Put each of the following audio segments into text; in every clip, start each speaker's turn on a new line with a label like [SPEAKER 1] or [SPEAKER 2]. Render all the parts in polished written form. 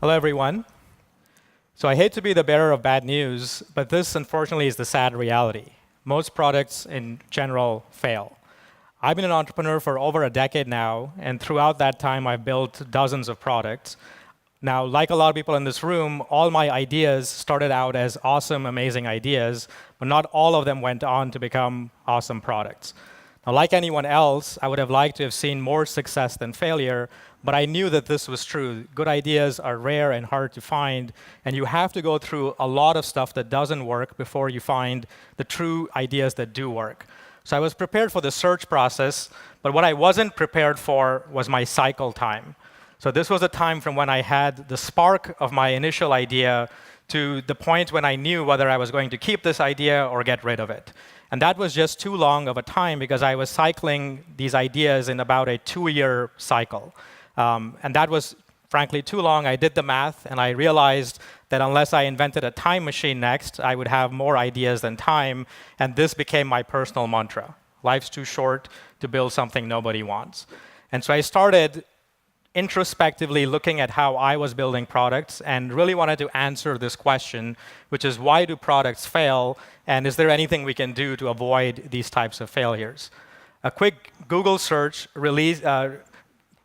[SPEAKER 1] Hello, everyone. So I hate to be the bearer of bad news, but this, unfortunately, is the sad reality. Most products, in general, fail. I've been an entrepreneur for over a decade now, and throughout that time, I've built dozens of products. Now, like a lot of people in this room, all my ideas started out as awesome, amazing ideas, but not all of them went on to become awesome products. Now, like anyone else, I would have liked to have seen more success than failure, but I knew that this was true. Good ideas are rare and hard to find, and you have to go through a lot of stuff that doesn't work before you find the true ideas that do work. So I was prepared for the search process, but what I wasn't prepared for was my cycle time. So this was a time from when I had the spark of my initial idea to the point when I knew whether I was going to keep this idea or get rid of it. And that was just too long of a time because I was cycling these ideas in about a 2-year cycle. And that was, frankly, too long. I did the math, and I realized that unless I invented a time machine next, I would have more ideas than time, and this became my personal mantra. Life's too short to build something nobody wants. And so I started introspectively looking at how I was building products and really wanted to answer this question, which is why do products fail, and is there anything we can do to avoid these types of failures? A quick Google search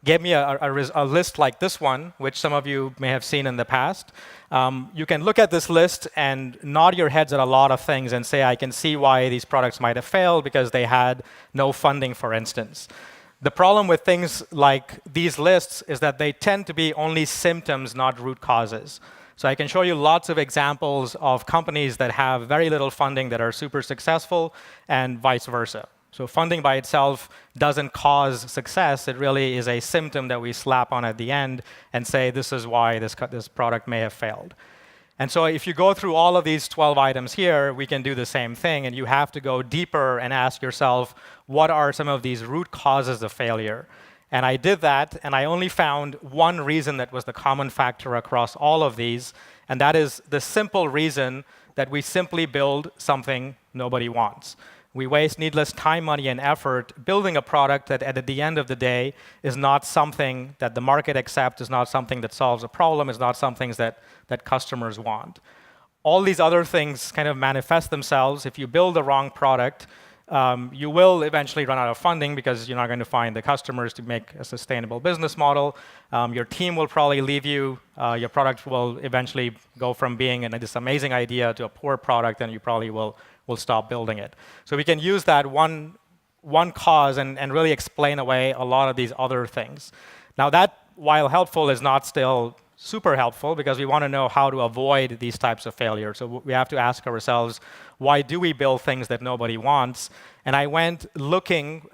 [SPEAKER 1] gave me a list like this one, which some of you may have seen in the past. You can look at this list and nod your heads at a lot of things and say, I can see why these products might have failed because they had no funding, for instance. The problem with things like these lists is that they tend to be only symptoms, not root causes. So I can show you lots of examples of companies that have very little funding that are super successful, and vice versa. So funding by itself doesn't cause success. It really is a symptom that we slap on at the end and say, this is why this product may have failed. And so if you go through all of these 12 items here, we can do the same thing. And you have to go deeper and ask yourself, what are some of these root causes of failure? And I did that, and I only found one reason that was the common factor across all of these, and that is the simple reason that we simply build something nobody wants. We waste needless time, money, and effort building a product that at the end of the day is not something that the market accepts, is not something that solves a problem, is not something that customers want. All these other things kind of manifest themselves. If you build the wrong product, you will eventually run out of funding because you're not going to find the customers to make a sustainable business model. Your team will probably leave you. Your product will eventually go from being this amazing idea to a poor product, and you probably will stop building it. So we can use that one cause and really explain away a lot of these other things. Now that, while helpful, is not still super helpful because we want to know how to avoid these types of failures. So we have to ask ourselves, why do we build things that nobody wants? And I went looking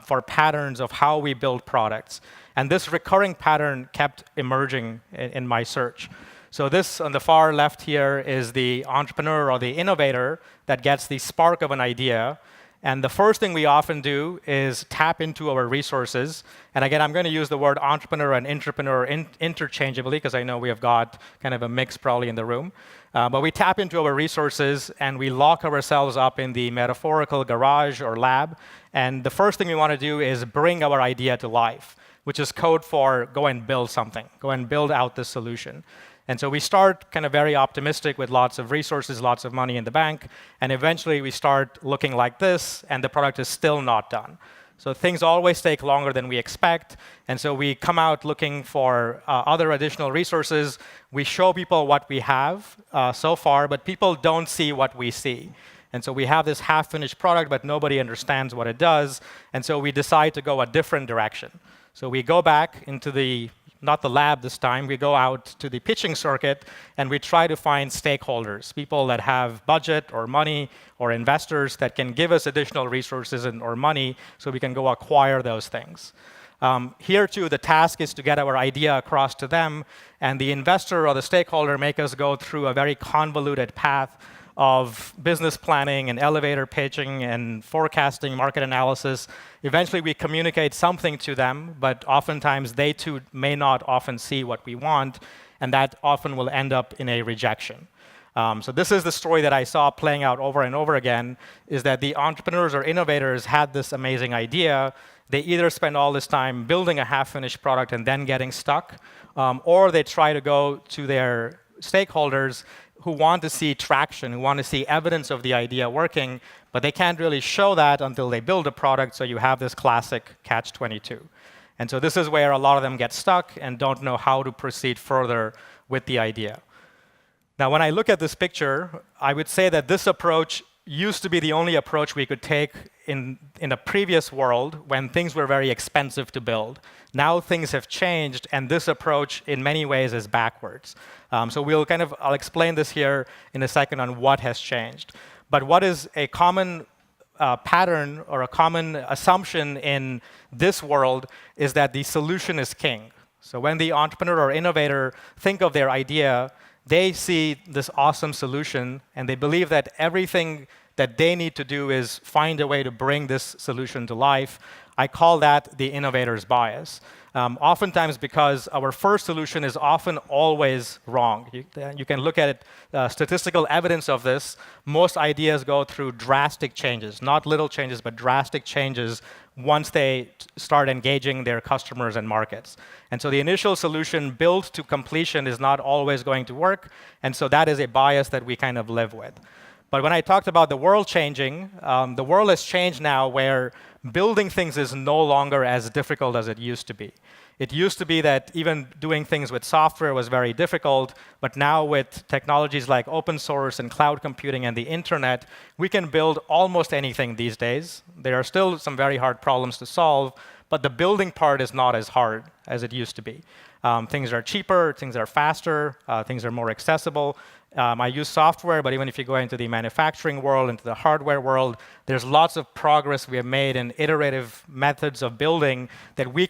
[SPEAKER 1] for patterns of how we build products. And this recurring pattern kept emerging in my search. So this on the far left here is the entrepreneur or the innovator that gets the spark of an idea. And the first thing we often do is tap into our resources. And again, I'm going to use the word entrepreneur and intrapreneur interchangeably because I know we have got kind of a mix probably in the room. But we tap into our resources and we lock ourselves up in the metaphorical garage or lab. And the first thing we want to do is bring our idea to life, which is code for go and build something, go and build out this solution. And so we start kind of very optimistic with lots of resources, lots of money in the bank, and eventually we start looking like this, and the product is still not done. So things always take longer than we expect, and so we come out looking for other additional resources. We show people what we have so far, but people don't see what we see. And so we have this half-finished product, but nobody understands what it does, and so we decide to go a different direction. So we go back into not the lab this time, we go out to the pitching circuit and we try to find stakeholders, people that have budget or money or investors that can give us additional resources or money so we can go acquire those things. Here too, the task is to get our idea across to them, and the investor or the stakeholder make us go through a very convoluted path of business planning and elevator pitching and forecasting, market analysis. Eventually, we communicate something to them, but oftentimes they too may not often see what we want, and that often will end up in a rejection. So this is the story that I saw playing out over and over again, is that the entrepreneurs or innovators had this amazing idea. They either spend all this time building a half-finished product and then getting stuck, or they try to go to their stakeholders who want to see traction, who want to see evidence of the idea working, but they can't really show that until they build a product, so you have this classic catch-22. And so this is where a lot of them get stuck and don't know how to proceed further with the idea. Now, when I look at this picture, I would say that this approach used to be the only approach we could take in a previous world when things were very expensive to build. Now things have changed, and this approach, in many ways, is backwards. So I'll explain this here in a second on what has changed. But what is a common pattern or a common assumption in this world is that the solution is king. So when the entrepreneur or innovator think of their idea, they see this awesome solution, and they believe that everything that they need to do is find a way to bring this solution to life. I call that the innovator's bias. Oftentimes because our first solution is often always wrong. You can look at it, statistical evidence of this. Most ideas go through drastic changes, not little changes, but drastic changes once they start engaging their customers and markets. And so the initial solution built to completion is not always going to work, and so that is a bias that we kind of live with. But when I talked about the world changing, the world has changed now where building things is no longer as difficult as it used to be. It used to be that even doing things with software was very difficult, but now with technologies like open source and cloud computing and the internet, we can build almost anything these days. There are still some very hard problems to solve, but the building part is not as hard as it used to be. Things are cheaper, things are faster, things are more accessible. I use software, but even if you go into the manufacturing world, into the hardware world, there's lots of progress we have made in iterative methods of building that we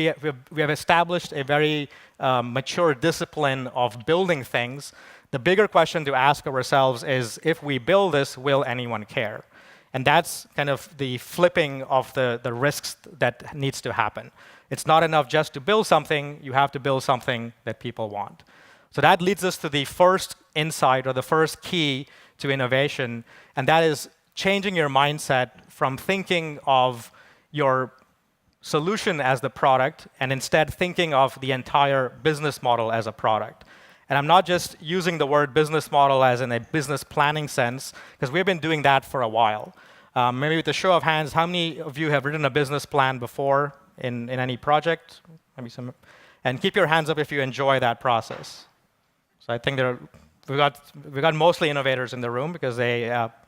[SPEAKER 1] have established a very mature discipline of building things. The bigger question to ask ourselves is, if we build this, will anyone care? And that's kind of the flipping of the risks that needs to happen. It's not enough just to build something, you have to build something that people want. So that leads us to the first insight or the first key to innovation, and that is changing your mindset from thinking of your solution as the product and instead thinking of the entire business model as a product. And I'm not just using the word business model as in a business planning sense, because we've been doing that for a while. Maybe with a show of hands, how many of you have written a business plan before in any project? Maybe some. And keep your hands up if you enjoy that process. So I think we got mostly innovators in the room because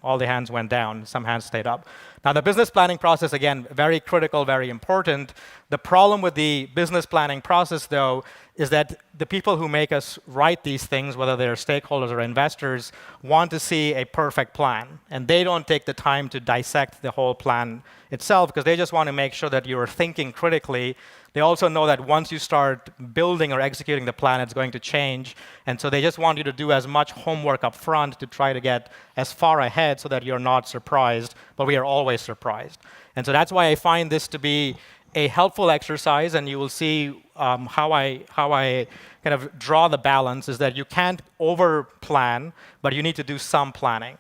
[SPEAKER 1] all the hands went down. Some hands stayed up. Now the business planning process, again, very critical, very important. The problem with the business planning process, though, is that the people who make us write these things, whether they're stakeholders or investors, want to see a perfect plan. And they don't take the time to dissect the whole plan itself because they just want to make sure that you're thinking critically. They also know that once you start building or executing the plan, it's going to change. And so they just want you to do as much homework up front to try to get as far ahead so that you're not surprised, but we are always surprised. And so that's why I find this to be a helpful exercise, and you will see how I kind of draw the balance is that you can't over-plan, but you need to do some planning.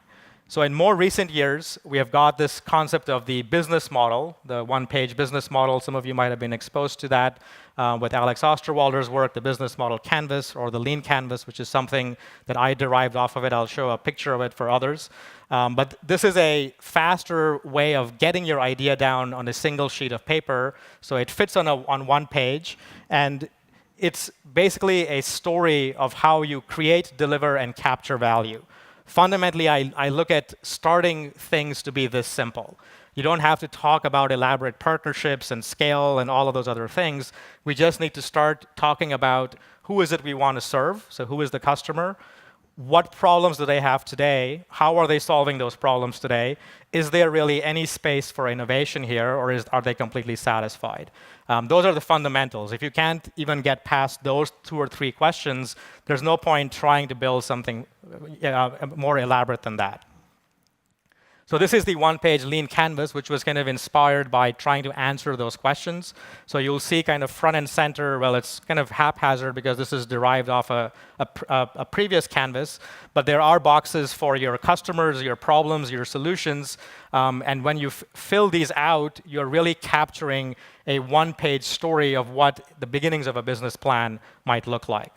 [SPEAKER 1] So in more recent years, we have got this concept of the business model, the one-page business model. Some of you might have been exposed to that with Alex Osterwalder's work, the business model canvas or the lean canvas, which is something that I derived off of it. I'll show a picture of it for others. But this is a faster way of getting your idea down on a single sheet of paper. So it fits on one page. And it's basically a story of how you create, deliver, and capture value. Fundamentally, I look at starting things to be this simple. You don't have to talk about elaborate partnerships and scale and all of those other things. We just need to start talking about who is it we want to serve, so who is the customer, what problems do they have today, how are they solving those problems today, is there really any space for innovation here, or are they completely satisfied? Those are the fundamentals. If you can't even get past those 2 or 3 questions, there's no point trying to build something more elaborate than that. So this is the one-page lean canvas, which was kind of inspired by trying to answer those questions. So you'll see kind of front and center, well, it's kind of haphazard because this is derived off a previous canvas, but there are boxes for your customers, your problems, your solutions, and when you fill these out, you're really capturing a one-page story of what the beginnings of a business plan might look like.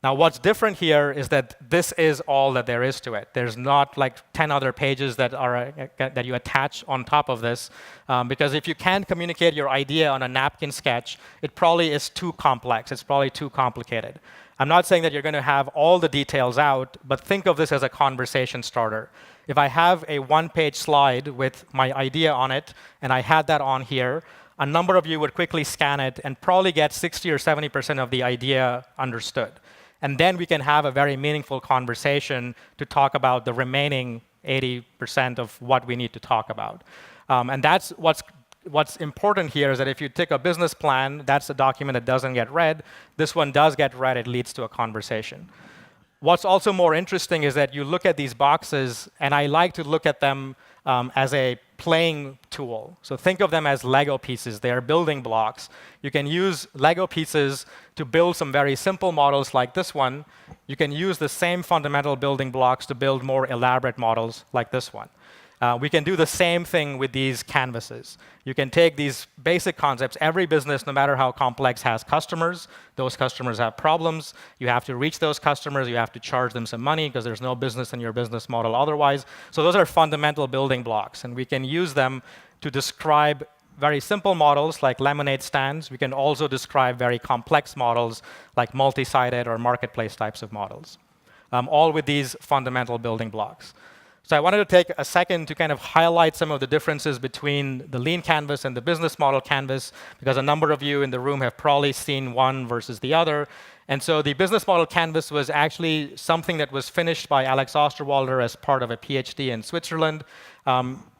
[SPEAKER 1] Now, what's different here is that this is all that there is to it. There's not like 10 other pages that you attach on top of this, because if you can't communicate your idea on a napkin sketch, it probably is too complex. It's probably too complicated. I'm not saying that you're going to have all the details out, but think of this as a conversation starter. If I have a one-page slide with my idea on it, and I had that on here, a number of you would quickly scan it and probably get 60 or 70% of the idea understood. And then we can have a very meaningful conversation to talk about the remaining 80% of what we need to talk about. And that's what's important here is that if you take a business plan, that's a document that doesn't get read. This one does get read. It leads to a conversation. What's also more interesting is that you look at these boxes, and I like to look at them as a playing tool. So think of them as Lego pieces. They are building blocks. You can use Lego pieces to build some very simple models like this one. You can use the same fundamental building blocks to build more elaborate models like this one. We can do the same thing with these canvases. You can take these basic concepts. Every business, no matter how complex, has customers. Those customers have problems. You have to reach those customers. You have to charge them some money because there's no business in your business model otherwise. So those are fundamental building blocks, and we can use them to describe very simple models like lemonade stands. We can also describe very complex models like multi-sided or marketplace types of models, all with these fundamental building blocks. So I wanted to take a second to kind of highlight some of the differences between the lean canvas and the business model canvas, because a number of you in the room have probably seen one versus the other. And so the business model canvas was actually something that was finished by Alex Osterwalder as part of a PhD in Switzerland.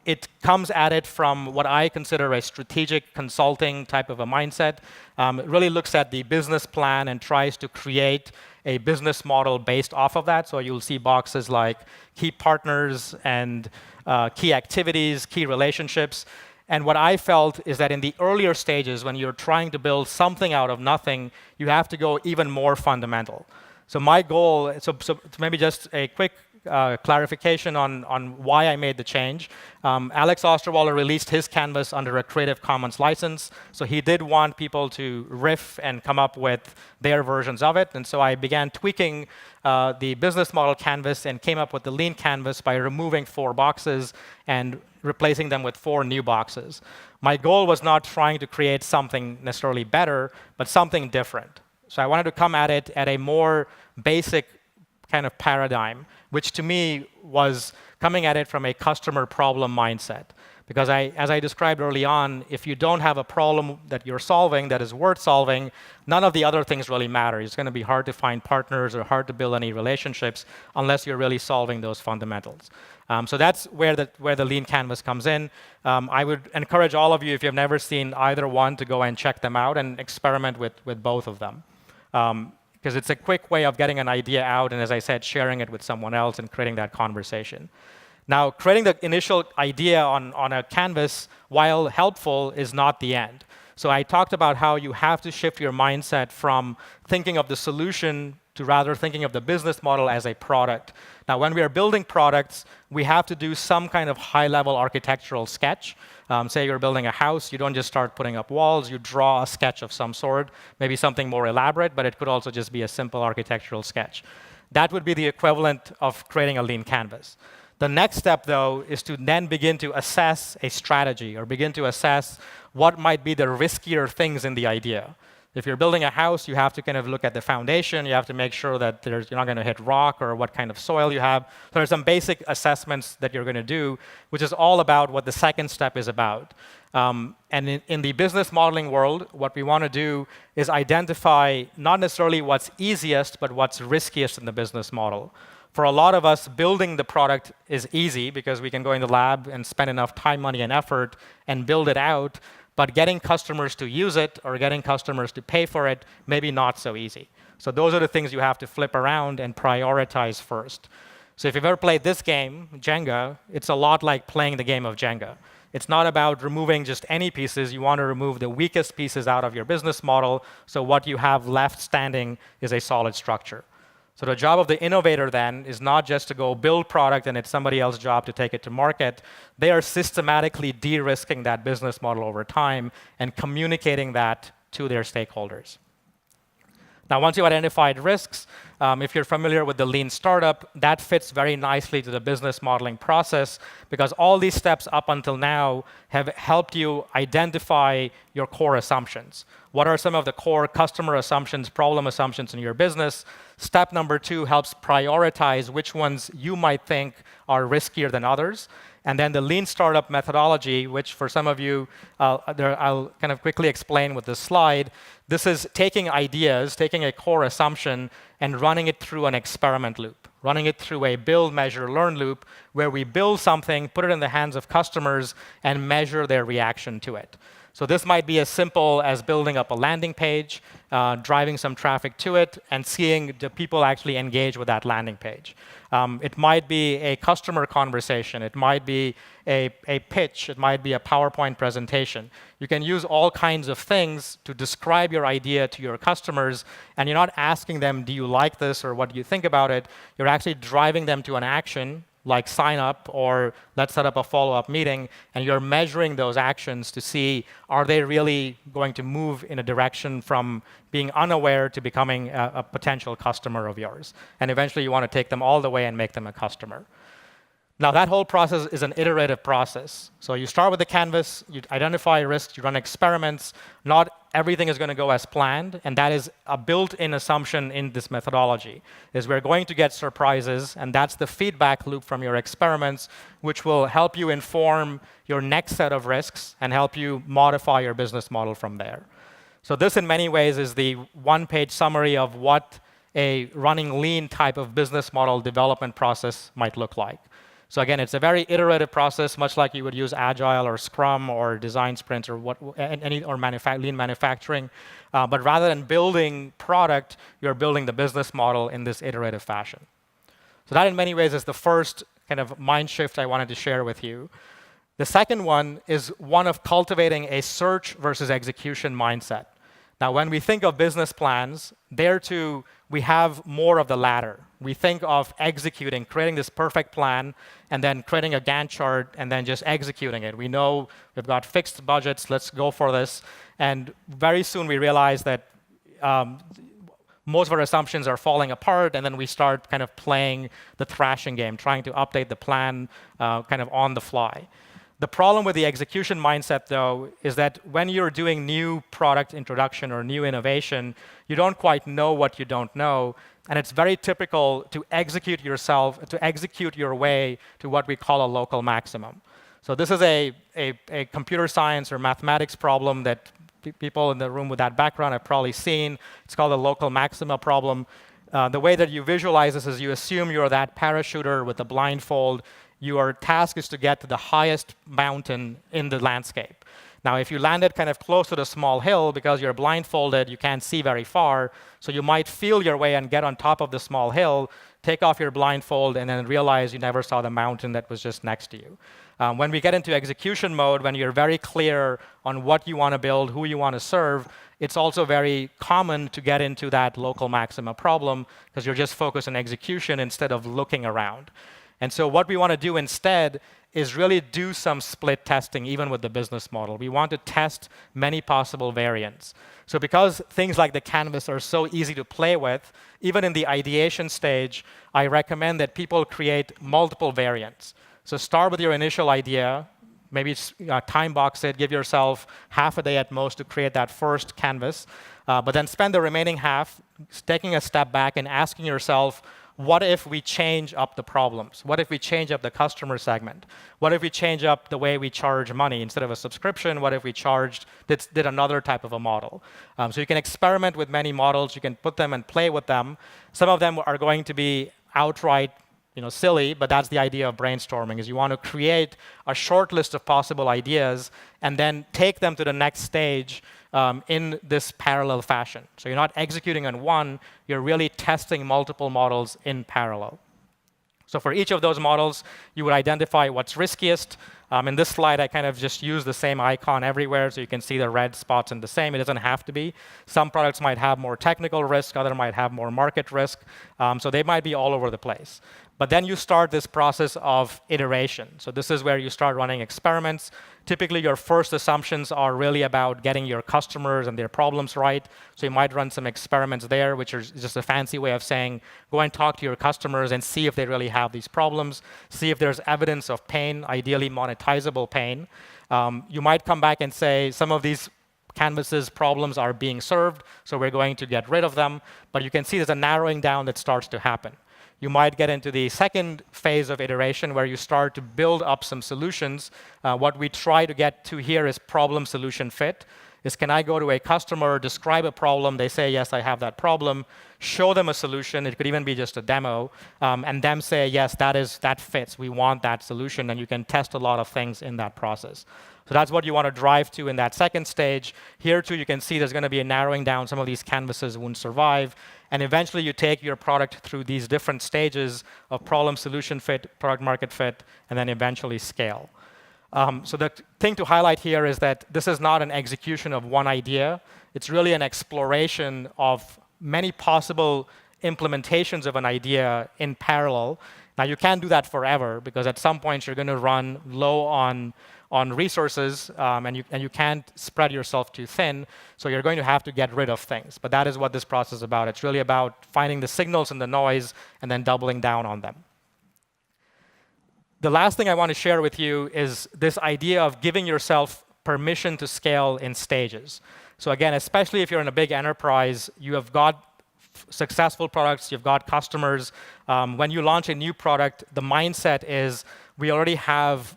[SPEAKER 1] It comes at it from what I consider a strategic consulting type of a mindset. It really looks at the business plan and tries to create a business model based off of that. So you'll see boxes like key partners and key activities, key relationships. And what I felt is that in the earlier stages, when you're trying to build something out of nothing, you have to go even more fundamental. So my goal, so maybe just a quick clarification on why I made the change. Alex Osterwalder released his canvas under a Creative Commons license, so he did want people to riff and come up with their versions of it, and so I began tweaking the business model canvas and came up with the lean canvas by removing 4 boxes and replacing them with 4 new boxes. My goal was not trying to create something necessarily better, but something different. So I wanted to come at it at a more basic kind of paradigm, which to me was coming at it from a customer problem mindset. Because as I described early on, if you don't have a problem that you're solving that is worth solving, none of the other things really matter. It's going to be hard to find partners or hard to build any relationships unless you're really solving those fundamentals. So that's where the lean canvas comes in. I would encourage all of you, if you've never seen either one, to go and check them out and experiment with both of them. Because it's a quick way of getting an idea out and, as I said, sharing it with someone else and creating that conversation. Now, creating the initial idea on a canvas, while helpful, is not the end. So I talked about how you have to shift your mindset from thinking of the solution to rather thinking of the business model as a product. Now, when we are building products, we have to do some kind of high-level architectural sketch. Say you're building a house, you don't just start putting up walls, you draw a sketch of some sort, maybe something more elaborate, but it could also just be a simple architectural sketch. That would be the equivalent of creating a lean canvas. The next step, though, is to then begin to assess a strategy or begin to assess what might be the riskier things in the idea. If you're building a house, you have to kind of look at the foundation. You have to make sure that you're not going to hit rock or what kind of soil you have. So there are some basic assessments that you're going to do, which is all about what the second step is about. And in the business modeling world, what we want to do is identify not necessarily what's easiest, but what's riskiest in the business model. For a lot of us, building the product is easy because we can go in the lab and spend enough time, money, and effort and build it out. But getting customers to use it or getting customers to pay for it, maybe not so easy. So those are the things you have to flip around and prioritize first. So if you've ever played this game, Jenga, it's a lot like playing the game of Jenga. It's not about removing just any pieces. You want to remove the weakest pieces out of your business model, so what you have left standing is a solid structure. So the job of the innovator then is not just to go build product and it's somebody else's job to take it to market. They are systematically de-risking that business model over time and communicating that to their stakeholders. Now, once you've identified risks, if you're familiar with the lean startup, that fits very nicely to the business modeling process because all these steps up until now have helped you identify your core assumptions. What are some of the core customer assumptions, problem assumptions in your business? Step number 2 helps prioritize which ones you might think are riskier than others. And then the lean startup methodology, which for some of you, I'll kind of quickly explain with this slide. This is taking ideas, taking a core assumption, and running it through an experiment loop, running it through a build, measure, learn loop, where we build something, put it in the hands of customers, and measure their reaction to it. So this might be as simple as building up a landing page, driving some traffic to it, and seeing the people actually engage with that landing page. It might be a customer conversation. It might be a pitch. It might be a PowerPoint presentation. You can use all kinds of things to describe your idea to your customers, and you're not asking them, do you like this or what do you think about it? You're actually driving them to an action like sign up or let's set up a follow-up meeting, and you're measuring those actions to see, are they really going to move in a direction from being unaware to becoming a potential customer of yours? And eventually you want to take them all the way and make them a customer. Now, that whole process is an iterative process. So you start with the canvas, you identify risks, you run experiments. Not everything is going to go as planned, and that is a built-in assumption in this methodology, is we're going to get surprises, and that's the feedback loop from your experiments, which will help you inform your next set of risks and help you modify your business model from there. So this, in many ways, is the one-page summary of what a running lean type of business model development process might look like. So again, it's a very iterative process, much like you would use Agile or Scrum or design sprints or lean manufacturing. But rather than building product, you're building the business model in this iterative fashion. So that, in many ways, is the first kind of mind shift I wanted to share with you. The second one is one of cultivating a search versus execution mindset. Now, when we think of business plans, there too, we have more of the latter. We think of executing, creating this perfect plan, and then creating a Gantt chart, and then just executing it. We know we've got fixed budgets, let's go for this. And very soon we realize that most of our assumptions are falling apart, and then we start kind of playing the thrashing game, trying to update the plan kind of on the fly. The problem with the execution mindset, though, is that when you're doing new product introduction or new innovation, you don't quite know what you don't know. And it's very typical to execute your way to what we call a local maximum. So this is a computer science or mathematics problem that people in the room with that background have probably seen. It's called the local maxima problem. The way that you visualize this is you assume you're that parachuter with a blindfold. Your task is to get to the highest mountain in the landscape. Now, if you landed kind of close to the small hill, because you're blindfolded, you can't see very far, so you might feel your way and get on top of the small hill, take off your blindfold, and then realize you never saw the mountain that was just next to you. When we get into execution mode, when you're very clear on what you want to build, who you want to serve, it's also very common to get into that local maxima problem because you're just focused on execution instead of looking around. And so what we want to do instead is really do some split testing, even with the business model. We want to test many possible variants. So because things like the canvas are so easy to play with, even in the ideation stage, I recommend that people create multiple variants. So start with your initial idea, maybe time box it, give yourself half a day at most to create that first canvas, but then spend the remaining half taking a step back and asking yourself, what if we change up the problems? What if we change up the customer segment? What if we change up the way we charge money? Instead of a subscription, what if we did another type of a model? So you can experiment with many models. You can put them and play with them. Some of them are going to be outright silly, but that's the idea of brainstorming, is you want to create a short list of possible ideas and then take them to the next stage in this parallel fashion. So you're not executing on one, you're really testing multiple models in parallel. So for each of those models, you would identify what's riskiest. In this slide, I kind of just use the same icon everywhere, so you can see the red spots in the same. It doesn't have to be. Some products might have more technical risk, other might have more market risk. So they might be all over the place. But then you start this process of iteration. So this is where you start running experiments. Typically, your first assumptions are really about getting your customers and their problems right. So you might run some experiments there, which is just a fancy way of saying, go and talk to your customers and see if they really have these problems, see if there's evidence of pain, ideally monetizable pain. You might come back and say, some of these Canvas's problems are being served, so we're going to get rid of them. But you can see there's a narrowing down that starts to happen. You might get into the second phase of iteration where you start to build up some solutions. What we try to get to here is problem solution fit. Is can I go to a customer, describe a problem, they say, yes, I have that problem, show them a solution, it could even be just a demo, and them say, yes, that fits, we want that solution, and you can test a lot of things in that process. So that's what you want to drive to in that second stage. Here too, you can see there's going to be a narrowing down. Some of these canvases won't survive. And eventually, you take your product through these different stages of problem, solution fit, product market fit, and then eventually scale. So the thing to highlight here is that this is not an execution of one idea. It's really an exploration of many possible implementations of an idea in parallel. Now, you can't do that forever, because at some point, you're going to run low on resources, and you can't spread yourself too thin, so you're going to have to get rid of things. But that is what this process is about. It's really about finding the signals and the noise and then doubling down on them. The last thing I want to share with you is this idea of giving yourself permission to scale in stages. So again, especially if you're in a big enterprise, you have got successful products, you've got customers. When you launch a new product, the mindset is we already have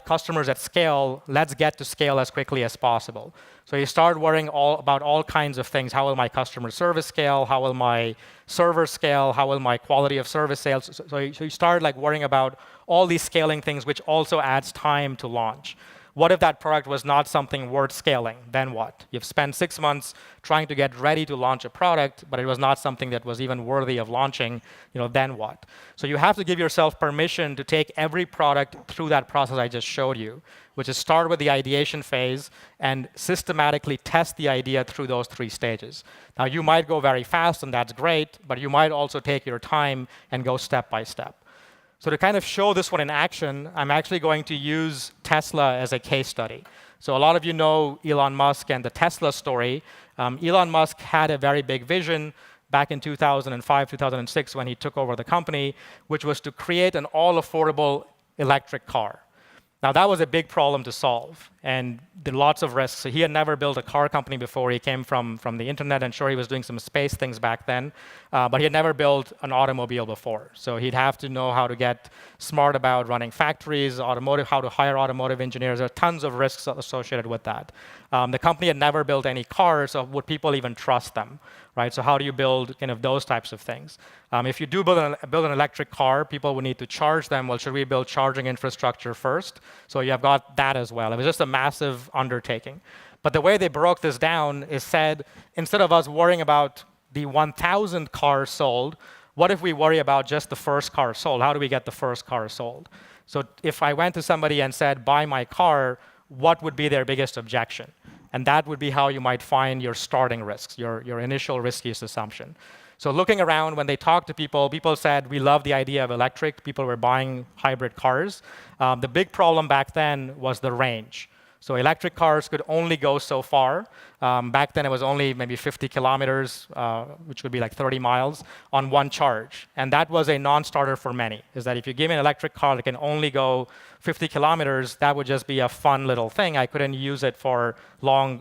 [SPEAKER 1] customers at scale. Let's get to scale as quickly as possible. So you start worrying about all kinds of things. How will my customer service scale? How will my server scale? How will my quality of service sales? So you start worrying about all these scaling things, which also adds time to launch. What if that product was not something worth scaling? Then what? You've spent 6 months trying to get ready to launch a product, but it was not something that was even worthy of launching. Then what? So you have to give yourself permission to take every product through that process I just showed you, which is start with the ideation phase and systematically test the idea through those 3 stages. Now, you might go very fast, and that's great, but you might also take your time and go step by step. So to kind of show this one in action, I'm actually going to use Tesla as a case study. So a lot of you know Elon Musk and the Tesla story. Elon Musk had a very big vision back in 2005, 2006, when he took over the company, which was to create an all-affordable electric car. Now, that was a big problem to solve, and there were lots of risks. So he had never built a car company before. He came from the internet, and sure, he was doing some space things back then, but he had never built an automobile before. So he'd have to know how to get smart about running factories, how to hire automotive engineers. There are tons of risks associated with that. The company had never built any cars, so would people even trust them? Right? So how do you build kind of those types of things? If you do build an electric car, people would need to charge them. Well, should we build charging infrastructure first? So you have got that as well. It was just a massive undertaking. But the way they broke this down is said, instead of us worrying about the 1,000 cars sold, what if we worry about just the first car sold? How do we get the first car sold? So if I went to somebody and said, buy my car, what would be their biggest objection? And that would be how you might find your starting risks, your initial riskiest assumption. So looking around, when they talked to people, people said, we love the idea of electric. People were buying hybrid cars. The big problem back then was the range. So electric cars could only go so far. Back then, it was only maybe 50 kilometers, which would be like 30 miles, on one charge. And that was a non-starter for many, is that if you give me an electric car that can only go 50 kilometers, that would just be a fun little thing. I couldn't use it for long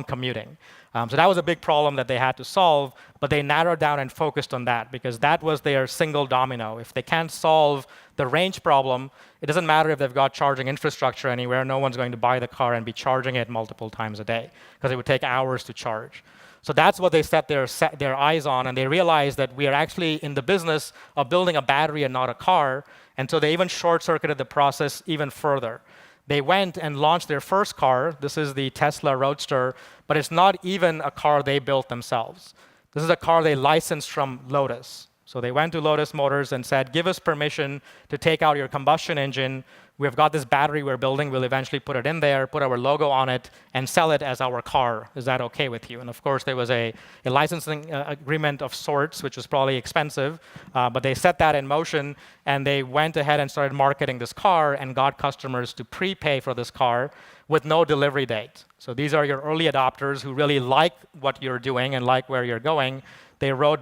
[SPEAKER 1] commuting. So that was a big problem that they had to solve, but they narrowed down and focused on that because that was their single domino. If they can't solve the range problem, it doesn't matter if they've got charging infrastructure anywhere. No one's going to buy the car and be charging it multiple times a day because it would take hours to charge. So that's what they set their eyes on, and they realized that we are actually in the business of building a battery and not a car, and so they even short-circuited the process even further. They went and launched their first car. This is the Tesla Roadster, but it's not even a car they built themselves. This is a car they licensed from Lotus. So they went to Lotus Motors and said, give us permission to take out your combustion engine. We've got this battery we're building. We'll eventually put it in there, put our logo on it, and sell it as our car. Is that okay with you? And of course, there was a licensing agreement of sorts, which was probably expensive. But they set that in motion, and they went ahead and started marketing this car and got customers to prepay for this car with no delivery date. So these are your early adopters who really like what you're doing and like where you're going. They wrote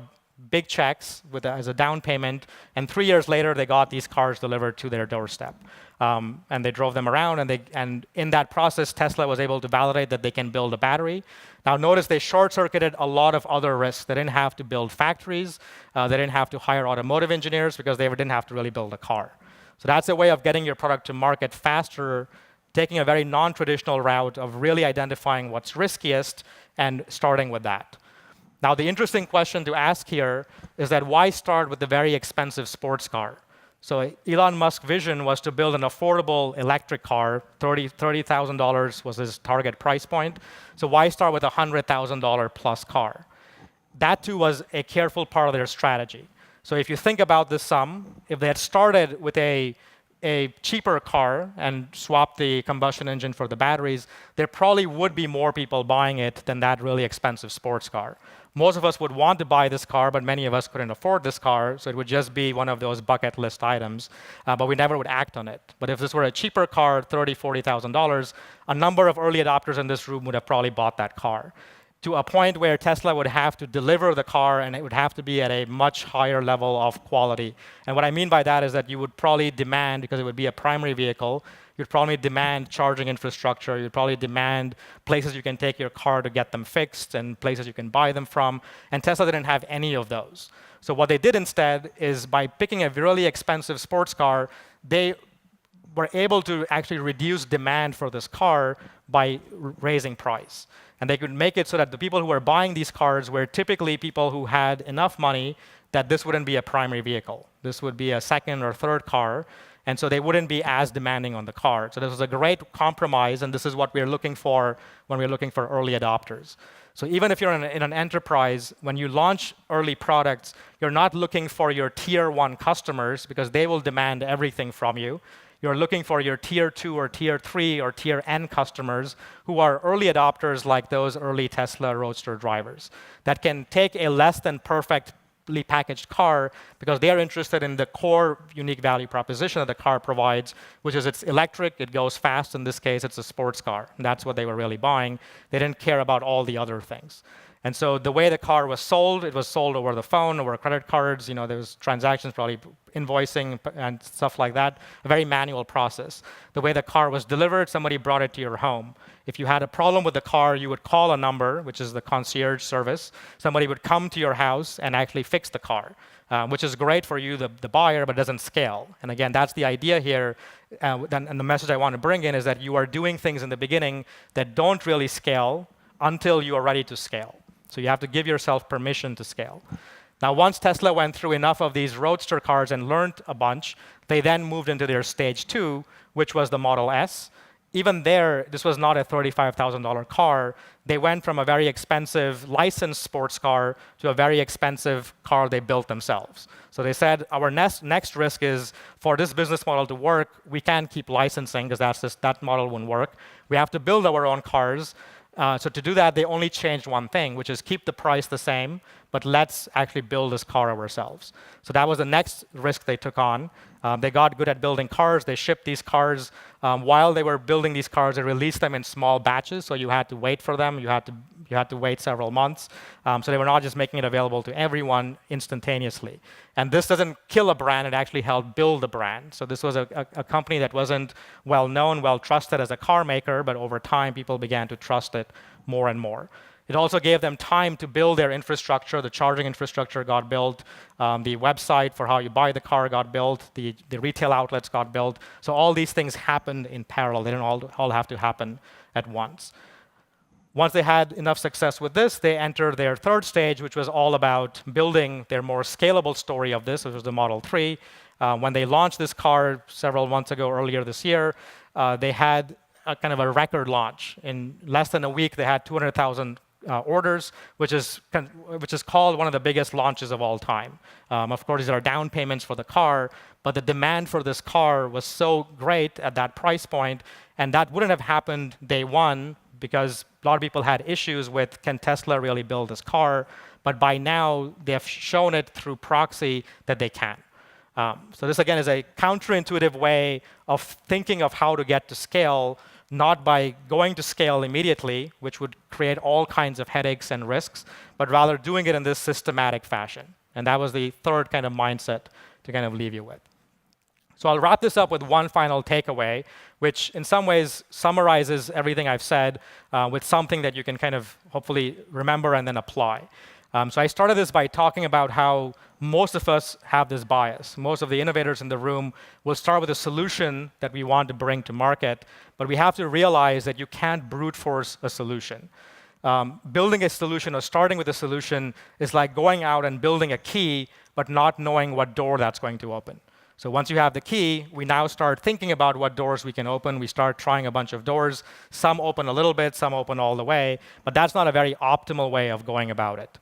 [SPEAKER 1] big checks as a down payment, and 3 years later, they got these cars delivered to their doorstep. And they drove them around, and in that process, Tesla was able to validate that they can build a battery. Now, notice they short-circuited a lot of other risks. They didn't have to build factories. They didn't have to hire automotive engineers because they didn't have to really build a car. So that's a way of getting your product to market faster, taking a very non-traditional route of really identifying what's riskiest and starting with that. Now, the interesting question to ask here is that why start with the very expensive sports car? So Elon Musk's vision was to build an affordable electric car. $30,000 was his target price point. So why start with a $100,000 plus car? That too was a careful part of their strategy. So if you think about this sum, if they had started with a cheaper car and swapped the combustion engine for the batteries, there probably would be more people buying it than that really expensive sports car. Most of us would want to buy this car, but many of us couldn't afford this car, so it would just be one of those bucket list items, but we never would act on it. But if this were a cheaper car, $30,000, $40,000, a number of early adopters in this room would have probably bought that car, to a point where Tesla would have to deliver the car, and it would have to be at a much higher level of quality. And what I mean by that is that you would probably demand, because it would be a primary vehicle, you'd probably demand charging infrastructure. You'd probably demand places you can take your car to get them fixed and places you can buy them from. And Tesla didn't have any of those. So what they did instead is by picking a really expensive sports car, they were able to actually reduce demand for this car by raising price. And they could make it so that the people who were buying these cars were typically people who had enough money that this wouldn't be a primary vehicle. This would be a second or third car. And so they wouldn't be as demanding on the car. So this was a great compromise, and this is what we're looking for when we're looking for early adopters. So even if you're in an enterprise, when you launch early products, you're not looking for your tier 1 customers because they will demand everything from you. You're looking for your tier 2 or tier 3 or tier N customers who are early adopters like those early Tesla Roadster drivers that can take a less than perfect packaged car because they are interested in the core unique value proposition that the car provides, which is it's electric, it goes fast. In this case, it's a sports car. And that's what they were really buying. They didn't care about all the other things. And so the way the car was sold, it was sold over the phone, over credit cards. There was transactions, probably invoicing and stuff like that. A very manual process. The way the car was delivered, somebody brought it to your home. If you had a problem with the car, you would call a number, which is the concierge service. Somebody would come to your house and actually fix the car, which is great for you, the buyer, but doesn't scale. And again, that's the idea here. And the message I want to bring in is that you are doing things in the beginning that don't really scale until you are ready to scale. So you have to give yourself permission to scale. Now, once Tesla went through enough of these Roadster cars and learned a bunch, they then moved into their stage 2, which was the Model S. Even there, this was not a $35,000 car. They went from a very expensive licensed sports car to a very expensive car they built themselves. So they said, our next risk is for this business model to work, we can't keep licensing because that model wouldn't work. We have to build our own cars. So to do that, they only changed one thing, which is keep the price the same, but let's actually build this car ourselves. So that was the next risk they took on. They got good at building cars. They shipped these cars. While they were building these cars, they released them in small batches, so you had to wait for them. You had to wait several months. So they were not just making it available to everyone instantaneously. And this doesn't kill a brand. It actually helped build a brand. So this was a company that wasn't well known, well trusted as a car maker, but over time, people began to trust it more and more. It also gave them time to build their infrastructure. The charging infrastructure got built. The website for how you buy the car got built. The retail outlets got built. So all these things happened in parallel. They didn't all have to happen at once. Once they had enough success with this, they entered their third stage, which was all about building their more scalable story of this, which was the Model 3. When they launched this car several months ago, earlier this year, they had a kind of a record launch. In less than a week, they had 200,000 orders, which is called one of the biggest launches of all time. Of course, these are down payments for the car, but the demand for this car was so great at that price point, and that wouldn't have happened day one because a lot of people had issues with, can Tesla really build this car? But by now, they have shown it through proxy that they can. So this, again, is a counterintuitive way of thinking of how to get to scale, not by going to scale immediately, which would create all kinds of headaches and risks, but rather doing it in this systematic fashion. And that was the third kind of mindset to kind of leave you with. So I'll wrap this up with one final takeaway, which in some ways summarizes everything I've said with something that you can kind of hopefully remember and then apply. So I started this by talking about how most of us have this bias. Most of the innovators in the room will start with a solution that we want to bring to market, but we have to realize that you can't brute force a solution. Building a solution or starting with a solution is like going out and building a key, but not knowing what door that's going to open. So once you have the key, we now start thinking about what doors we can open. We start trying a bunch of doors. Some open a little bit, some open all the way, but that's not a very optimal way of going about it.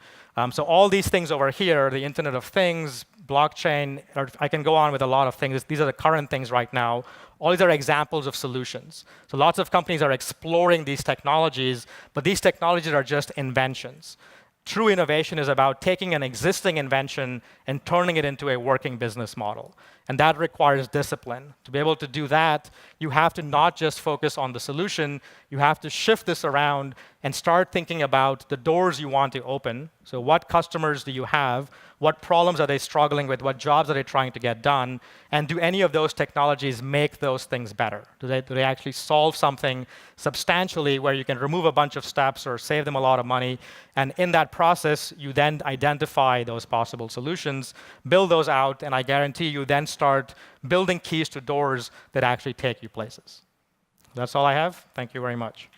[SPEAKER 1] So all these things over here, the Internet of Things, blockchain, or I can go on with a lot of things. These are the current things right now. All these are examples of solutions. So lots of companies are exploring these technologies, but these technologies are just inventions. True innovation is about taking an existing invention and turning it into a working business model. And that requires discipline. To be able to do that, you have to not just focus on the solution, you have to shift this around and start thinking about the doors you want to open. So what customers do you have? What problems are they struggling with? What jobs are they trying to get done? And do any of those technologies make those things better? Do they actually solve something substantially where you can remove a bunch of steps or save them a lot of money? And in that process, you then identify those possible solutions, build those out, and I guarantee you then start building keys to doors that actually take you places. That's all I have. Thank you very much.